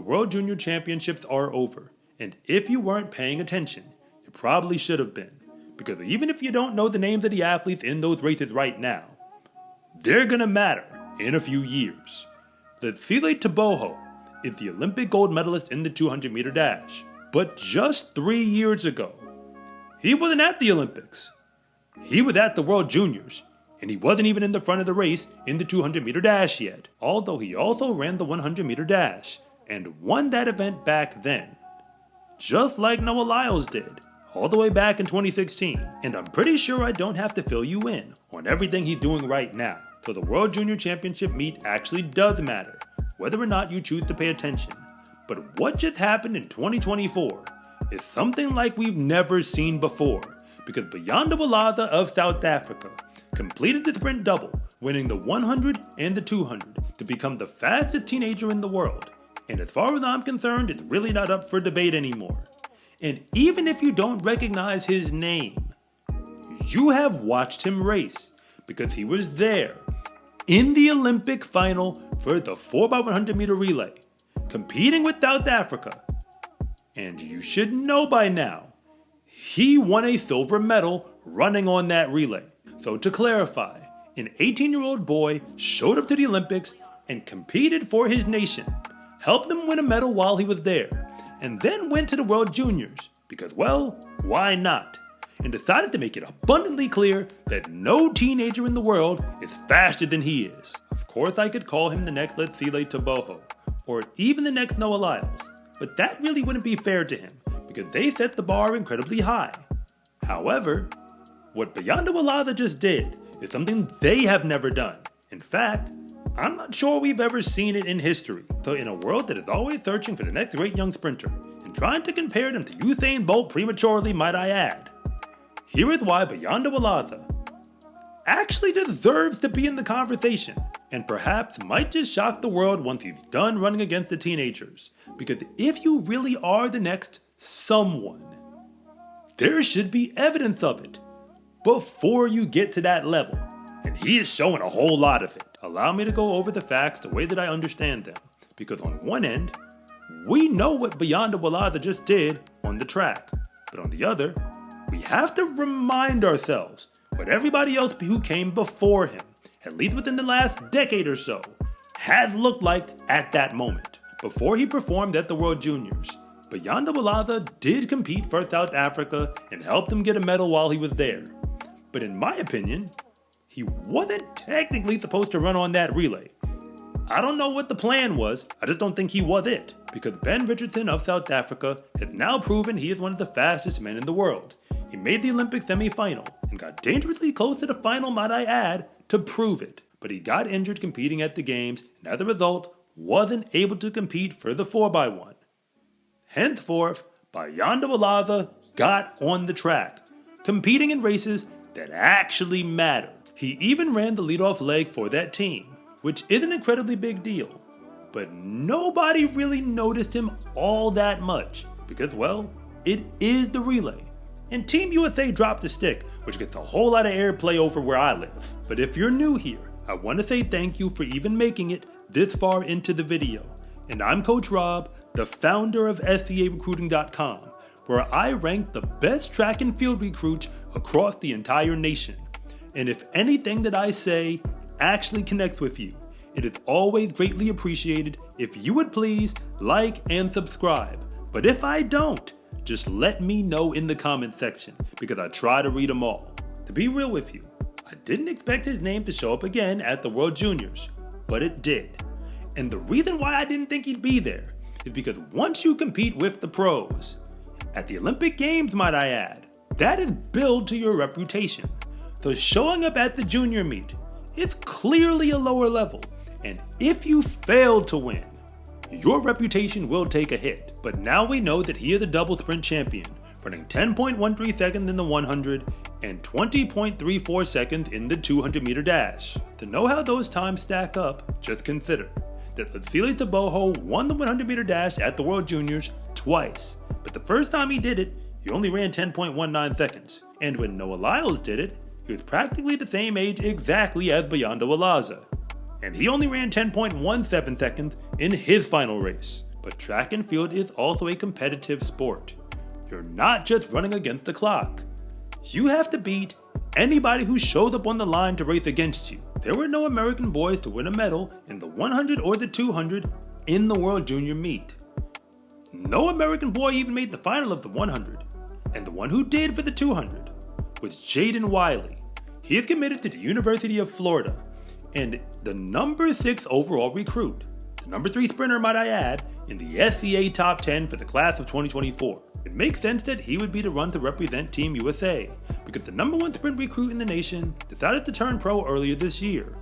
World Junior Championships are over, and if you weren't paying attention, you probably should have been, because even if you don't know the names of the athletes in those races right now, they're gonna matter in a few years. Letsile Teboho is the Olympic gold medalist in the 200-meter dash, but just 3 years ago, he wasn't at the Olympics. He was at the World Juniors, and he wasn't even in the front of the race in the 200-meter dash yet, although he also ran the 100-meter dash and won that event back then, just like Noah Lyles did, all the way back in 2016. And I'm pretty sure I don't have to fill you in on everything he's doing right now. So the World Junior Championship meet actually does matter, whether or not you choose to pay attention. But what just happened in 2024 is something like we've never seen before, because Bayanda Walaza of South Africa completed the sprint double, winning the 100 and the 200 to become the fastest teenager in the world. And as far as I'm concerned, it's really not up for debate anymore. And even if you don't recognize his name, you have watched him race, because he was there in the Olympic final for the 4x100 meter relay, competing with South Africa. And you should know by now, he won a silver medal running on that relay. So to clarify, an 18-year-old boy showed up to the Olympics and competed for his nation, helped them win a medal while he was there, and then went to the World Juniors because, well, why not? And decided to make it abundantly clear that no teenager in the world is faster than he is. Of course, I could call him the next Letsile Teboho, or even the next Noah Lyles, but that really wouldn't be fair to him because they set the bar incredibly high. However, what Bayanda Walaza just did is something they have never done. In fact, I'm not sure we've ever seen it in history. So in a world that is always searching for the next great young sprinter and trying to compare them to Usain Bolt prematurely, might I add, here is why Bayanda Walaza actually deserves to be in the conversation, and perhaps might just shock the world once he's done running against the teenagers. Because if you really are the next someone, there should be evidence of it before you get to that level. And he is showing a whole lot of it. Allow me to go over the facts the way that I understand them. Because on one end, we know what Bayanda Walaza just did on the track. But on the other, we have to remind ourselves what everybody else who came before him, at least within the last decade or so, had looked like at that moment. Before he performed at the World Juniors, Bayanda Walaza did compete for South Africa and helped them get a medal while he was there. But in my opinion, he wasn't technically supposed to run on that relay. I don't know what the plan was, I just don't think he was it. Because Ben Richardson of South Africa has now proven he is one of the fastest men in the world. He made the Olympic semi-final and got dangerously close to the final, might I add, to prove it. But he got injured competing at the games and as a result, wasn't able to compete for the 4x1. Henceforth, Bayanda Walaza got on the track, competing in races that actually matter. He even ran the leadoff leg for that team, which is an incredibly big deal. But nobody really noticed him all that much because, well, it is the relay. And Team USA dropped the stick, which gets a whole lot of airplay over where I live. But if you're new here, I want to say thank you for even making it this far into the video. And I'm Coach Rob, the founder of SCArecruiting.com, where I rank the best track and field recruits across the entire nation. And if anything that I say actually connects with you, it is always greatly appreciated if you would please like and subscribe. But if I don't, just let me know in the comment section because I try to read them all. To be real with you, I didn't expect his name to show up again at the World Juniors, but it did. And the reason why I didn't think he'd be there is because once you compete with the pros, at the Olympic Games might I add, that is billed to your reputation. So showing up at the junior meet is clearly a lower level, and if you fail to win, your reputation will take a hit. But now we know that he is a double sprint champion, running 10.13 seconds in the 100 and 20.34 seconds in the 200 meter dash. To know how those times stack up, just consider that Letsile Teboho won the 100 meter dash at the World Juniors twice, but the first time he did it, he only ran 10.19 seconds. And when Noah Lyles did it, he was practically the same age exactly as Bayanda Walaza, and he only ran 10.17 seconds in his final race. but track and field is also a competitive sport. You're not just running against the clock. You have to beat anybody who showed up on the line to race against you. There were no American boys to win a medal in the 100 or the 200 in the World Junior Meet. No American boy even made the final of the 100, and the one who did for the 200 was Jaden Wiley. He is committed to the University of Florida and the number 6 overall recruit, the number 3 sprinter, might I add, in the SCA Top 10 for the class of 2024. It makes sense that he would be the run to represent Team USA, because the number 1 sprint recruit in the nation decided to turn pro earlier this year.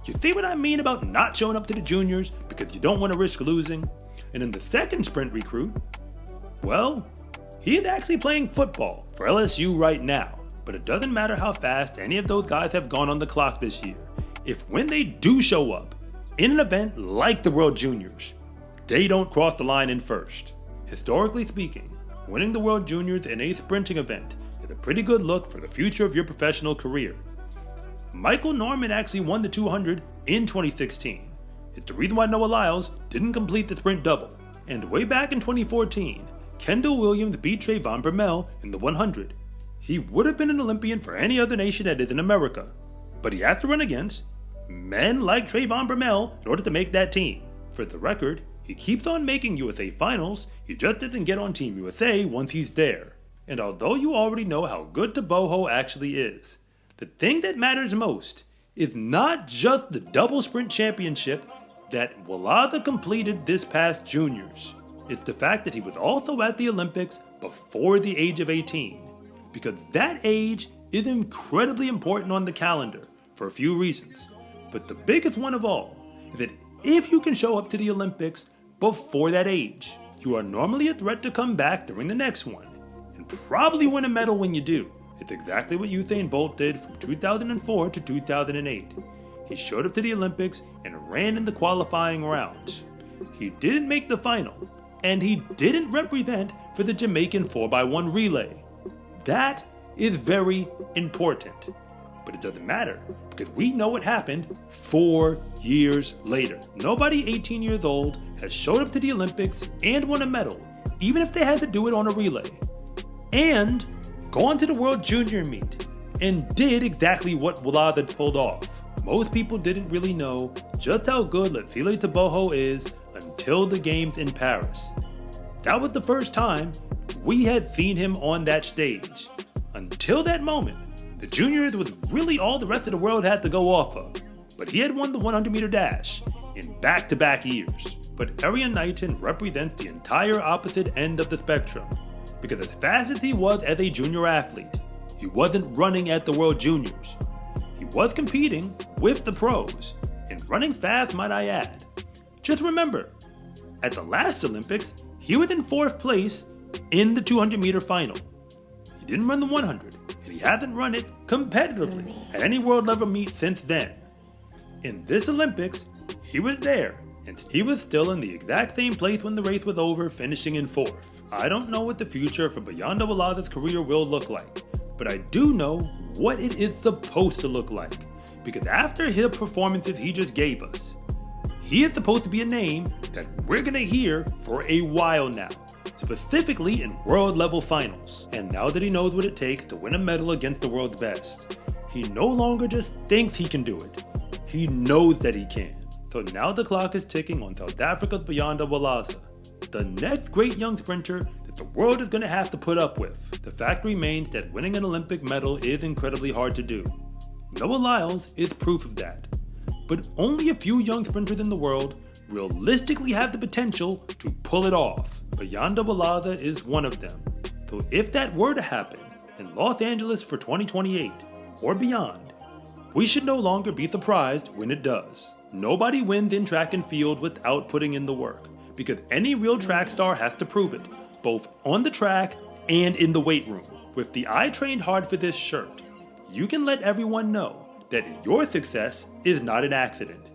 You see what I mean about not showing up to the juniors because you don't want to risk losing? And then the second sprint recruit, well, he is actually playing football for LSU right now. But it doesn't matter how fast any of those guys have gone on the clock this year. If when they do show up in an event like the World Juniors, they don't cross the line in first. Historically speaking, winning the World Juniors in a sprinting event is a pretty good look for the future of your professional career. Michael Norman actually won the 200 in 2016. It's the reason why Noah Lyles didn't complete the sprint double. And way back in 2014, Kendall Williams beat Trayvon Bromell in the 100. He would have been an Olympian for any other nation that is in America, but he has to run against men like Trayvon Bromell in order to make that team. For the record, he keeps on making USA finals, he just doesn't get on Team USA once he's there. And although you already know how good Teboho actually is, the thing that matters most is not just the double sprint championship that Walaza completed this past juniors. It's the fact that he was also at the Olympics before the age of 18. Because that age is incredibly important on the calendar for a few reasons. But the biggest one of all is that if you can show up to the Olympics before that age, you are normally a threat to come back during the next one, and probably win a medal when you do. It's exactly what Usain Bolt did from 2004 to 2008. He showed up to the Olympics and ran in the qualifying rounds. He didn't make the final, and he didn't represent for the Jamaican 4x1 relay. That is very important, but it doesn't matter because we know what happened 4 years later. Nobody 18 years old has showed up to the Olympics and won a medal, even if they had to do it on a relay, and gone to the World Junior Meet and did exactly what Walaza pulled off. Most people didn't really know just how good Letsile Teboho is until the games in Paris. That was the first time we had seen him on that stage. Until that moment, the juniors was really all the rest of the world had to go off of. But he had won the 100-meter dash in back-to-back years. But Erriyon Knighton represents the entire opposite end of the spectrum. Because as fast as he was as a junior athlete, he wasn't running at the World Juniors. He was competing with the pros, and running fast, might I add. Just remember, at the last Olympics, he was in 4th place in the 200-meter final. He didn't run the 100, and he hasn't run it competitively at any world level meet since then. In this Olympics, he was there, and he was still in the exact same place when the race was over, finishing in 4th. I don't know what the future for Bayanda Walaza's career will look like, but I do know what it is supposed to look like, because after his performances he just gave us, he is supposed to be a name that we're gonna hear for a while now, specifically in world level finals. And now that he knows what it takes to win a medal against the world's best, he no longer just thinks he can do it, he knows that he can. So now the clock is ticking on South Africa's Bayanda Walaza, the next great young sprinter that the world is going to have to put up with. The fact remains that winning an Olympic medal is incredibly hard to do. Noah Lyles is proof of that. But only a few young sprinters in the world realistically have the potential to pull it off. Bayanda Walaza is one of them. So if that were to happen in Los Angeles for 2028 or beyond, we should no longer be surprised when it does. Nobody wins in track and field without putting in the work, because any real track star has to prove it, both on the track and in the weight room. With the I trained hard for this shirt, you can let everyone know that your success is not an accident.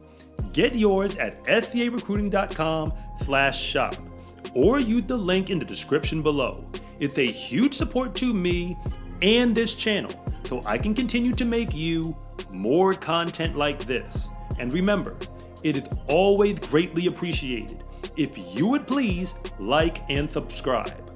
Get yours at scarecruiting.com/shop or use the link in the description below. It's a huge support to me and this channel, so I can continue to make you more content like this. And remember, it is always greatly appreciated if you would please like and subscribe.